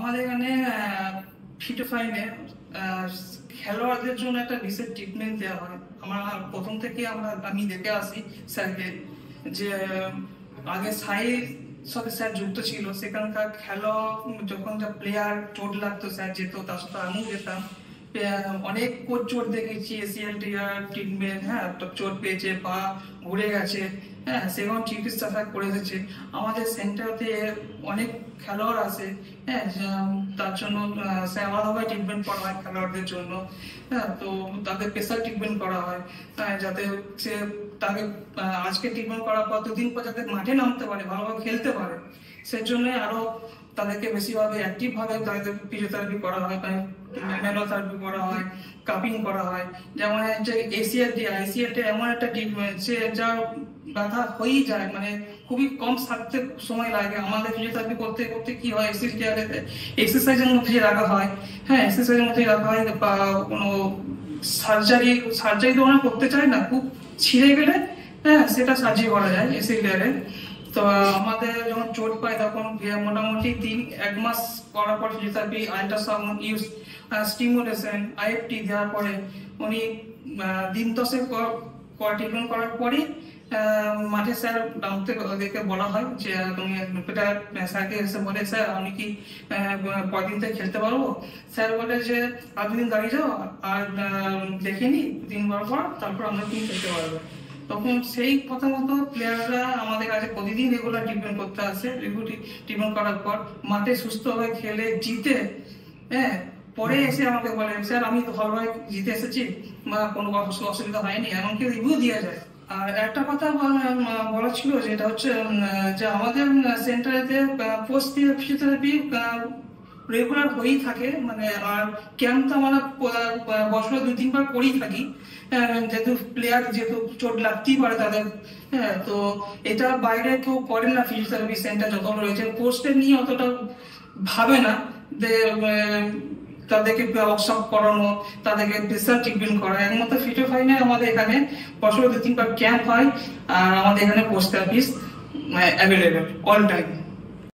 আমাদের এখানে ফিটোফাইনে খেলোয়াড়দের জন্য একটা বিশেষ ট্রিটমেন্ট দেওয়া হয়। প্রথম থেকে আমি দেখে আসি স্যারকে, যে আগে সাইয়ের সাথে স্যার যুক্ত ছিল, সেখানকার যখন যা প্লেয়ার চোট লাগতো স্যার যেত, তার সাথে আমিও যেতাম। অনেক কোচ চোট দেখেছি, এসিএল ট্রিটমেন্ট, হ্যাঁ, চোট পেয়েছে বা ঘুরে গেছে, হ্যাঁ, সেরকম চিকিৎসা স্যার করে এসেছে। আমাদের সেন্টারতে অনেক খেলোয়াড় আসে, হ্যাঁ, তার জন্য স্যার আলাদাভাবে ট্রিটমেন্ট করা হয় খেলোয়াড়দের জন্য, হ্যাঁ, তো তাদের স্পেশাল ট্রিটমেন্ট করা হয়, যাতে সে তাকে আজকে ট্রিটমেন্ট করার পর দুদিন পর যাতে মাঠে নামতে পারে, ভালোভাবে খেলতে পারে, সেজন্য আরো তাদেরকে বেশিভাবে অ্যাক্টিভ ভাবে তাদের ফিজিওথেরাপি করা হয়, ম্যানোথেরাপি করা হয়, কাপিং করা হয়। যেমন হচ্ছে এসিএলটি এমন একটা ট্রিটমেন্ট, সে যা ব্যথা হয়েই যায়, মানে খুবই কম সারতে সময় লাগে। আমাদের ফিজিওথেরাপি করতে করতে কি হয়, এসিএলটি এক্সারসাইজের মধ্যে রাখা হয়, হ্যাঁ, এক্সারসাইজের মধ্যে রাখা হয়, বা কোনো সার্জারি তো আমরা করতে চাই না, খুব ছিঁড়ে গেলে, হ্যাঁ, সেটা সার্জারি করা যায় এসিএলটি। তো আমাদের যখন চোট পায় তখন মোটামুটি 1 মাস করার পর physiotherapy, ultrasound use, stimulation, IFT দেওয়ার পরে উনি দিন 10 ট্রিটমেন্ট করার পরে মাঠে স্যার নামতে ওদেরকে বলা হয় যে তুমি স্যারকে এসে বলে, স্যার আমি কি কদিন থেকে খেলতে পারবো? স্যার বলে যে আর 2 দিন দাঁড়িয়ে যাও, আর দেখে নি 3 বার পর, তারপর আমরা তুমি খেলতে পারবো। তখন সেই কথা মতো প্লেয়াররা আমাদের কাছে প্রতিদিন রেগুলার ট্রিটমেন্ট করতে আসে। ট্রিটমেন্ট করার পর মাঠে সুস্থভাবে খেলে জিতে, হ্যাঁ, পরে এসে আমাকে বলে, স্যার আমি তো ভালোভাবে জিতে এসেছি বা কোনো অসুবিধা হয়নি, এমনকি রিভিউ দেওয়া যায়। আর একটা কথা বলা ছিল, যেটা হচ্ছে যে আমাদের সেন্টারেতে পোস্ট ফিজিওথেরাপি রেগুলার হয়েই থাকে, মানে আর ক্যাম্প তো আমরা বছরে 2-3 বার করেই থাকি, যেহেতু চোট লাগতেই পারে তাদের, হ্যাঁ, তো এটা বাইরে কেউ করে না। ফিজিওথেরাপি সেন্টার যতগুলো রয়েছে পোস্টের নিয়ে অতটা ভাবে না, তাদেরকে ওয়ার্কশপ করানো, তাদেরকে স্পেশাল ট্রিটমেন্ট করা। একমাত্র ফিটোফাইনে আমাদের এখানে বছরে 2-3 বার ক্যাম্প হয়, আর আমাদের এখানে post therapist available all time.